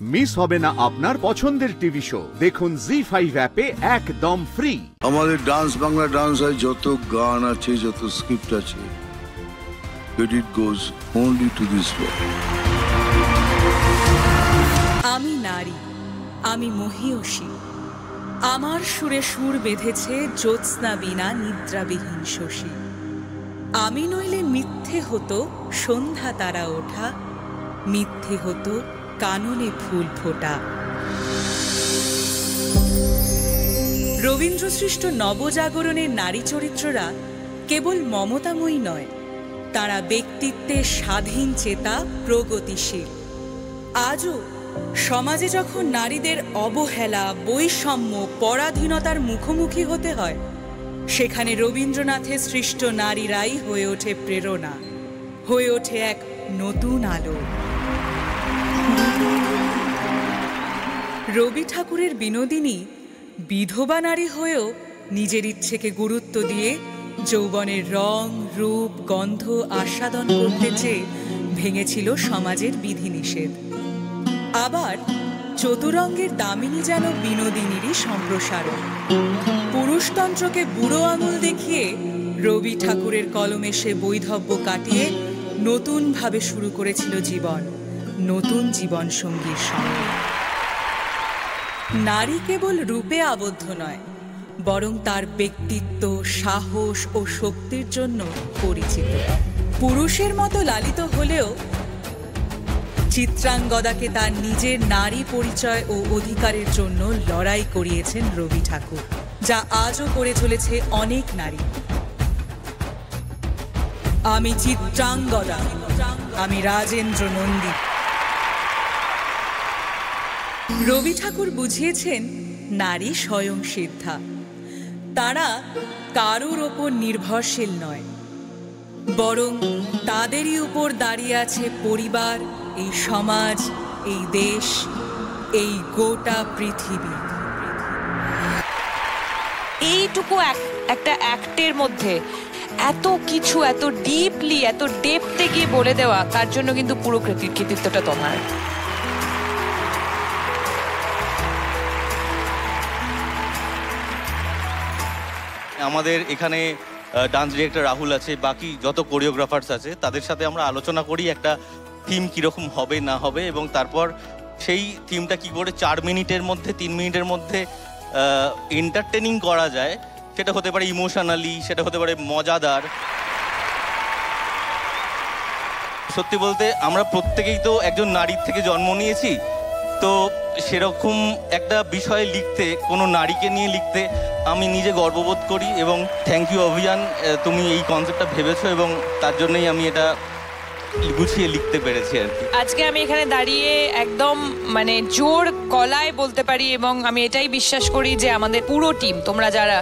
Miss হবে না আপনার পছন্দের টিভি শো। দেখুন জি5 অ্যাপে একদম ফ্রি। আমাদের ডান্স বাংলা ডান্স হয়, যত গান আছে, যত স্ক্রিপ্ট আছে, credit goes only to this show. আমি নারী, আমি মহীয়সী, আমার সুরে সুর বেঁধেছে জ্যোৎস্না বিনা নিদ্রাবিহীন শশী। আমি নইলে মিথ্যে হতো সন্ধ্যা তারা ওঠা, মিথ্যে হতো কাননে ফুল ফোটা। রবীন্দ্রসৃষ্ট নবজাগরণের নারী চরিত্ররা কেবল মমতাময়ী নয়, তারা ব্যক্তিত্বে স্বাধীন চেতা, প্রগতিশীল। আজও সমাজে যখন নারীদের অবহেলা, বৈষম্য, পরাধীনতার মুখোমুখি হতে হয়, সেখানে রবীন্দ্রনাথের সৃষ্ট নারীরাই হয়ে ওঠে প্রেরণা, হয়ে ওঠে এক নতুন আলো। রবি ঠাকুরের বিনোদিনী বিধবা নারী হয়েও নিজের ইচ্ছেকে গুরুত্ব দিয়ে যৌবনের রং, রূপ, গন্ধ আস্বাদন করতে চেয়ে ভেঙেছিল সমাজের বিধিনিষেধ। আবার চতুরঙ্গের দামিনী যেন বিনোদিনীরই সম্প্রসারণ। পুরুষতন্ত্রকে বুড়ো আঙুল দেখিয়ে রবি ঠাকুরের কলমে সে বৈধব্য কাটিয়ে নতুনভাবে শুরু করেছিল জীবন, নতুন জীবন সঙ্গীর সঙ্গে। নারী কেবল রূপে আবদ্ধ নয়, বরং তার ব্যক্তিত্ব, সাহস ও শক্তির জন্য পরিচিত। পুরুষের মতো লালিত হলেও চিত্রাঙ্গদাকে তার নিজের নারী পরিচয় ও অধিকারের জন্য লড়াই করিয়েছেন রবি ঠাকুর, যা আজও করে চলেছে অনেক নারী। আমি চিত্রাঙ্গদা, আমি রাজেন্দ্র নন্দী। রবি ঠাকুর বুঝিয়েছেন নারী স্বয়ং সিদ্ধা। তারা কারোর ওপর নির্ভরশীল নয়, বরং তাদেরই উপর দাঁড়িয়ে আছে পরিবার, এই সমাজ, এই দেশ, এই গোটা পৃথিবী। এইটুকু একটা অ্যাক্টের মধ্যে এত কিছু, এত ডিপলি, এত ডেপথে গিয়ে বলে দেওয়া, তার জন্য কিন্তু পুরো কৃতিত্বটা তোমার। আমাদের এখানে ডান্স ডিরেক্টর রাহুল আছে, বাকি যত কোরিওগ্রাফার্স আছে, তাদের সাথে আমরা আলোচনা করি একটা থিম কীরকম হবে না হবে, এবং তারপর সেই থিমটা কি করে 4 মিনিটের মধ্যে, 3 মিনিটের মধ্যে এন্টারটেনিং করা যায়। সেটা হতে পারে ইমোশনালি, সেটা হতে পারে মজাদার। সত্যি বলতে আমরা প্রত্যেকেই তো একজন নারীর থেকে জন্ম নিয়েছি, তো সেরকম একটা বিষয়ে লিখতে, কোনো নারীকে নিয়ে লিখতে আমি নিজে গর্ববোধ করি। এবং থ্যাংক ইউ অভিযান, তুমি এই কনসেপ্টটা ভেবেছো এবং তার জন্যই আমি এটা গুছিয়ে লিখতে পেরেছি আর কি। আজকে আমি এখানে দাঁড়িয়ে একদম মানে জোর গলায় বলতে পারি, এবং আমি এটাই বিশ্বাস করি যে আমাদের পুরো টিম, তোমরা যারা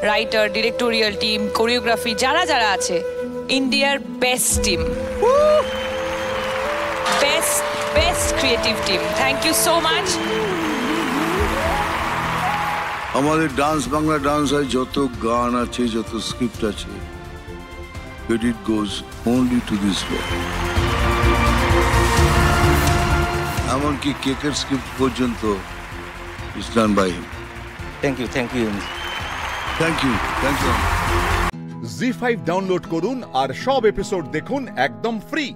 রাইটার, ডিরেক্টোরিয়াল টিম, কোরিওগ্রাফি, যারা যারা আছে, ইন্ডিয়ার best team, best creative team. Thank you so much. আমাদের ডান্স বাংলা ডান্স হয়, যত গান আছে, যত স্ক্রিপ্ট আছে, credit goes only to this show. এমনকি কেকের স্ক্রিপ্ট পর্যন্ত is done by him. Thank you, thank you, thank you, thank you. Zee5 download করুন আর সব এপিসোড দেখুন একদম ফ্রি।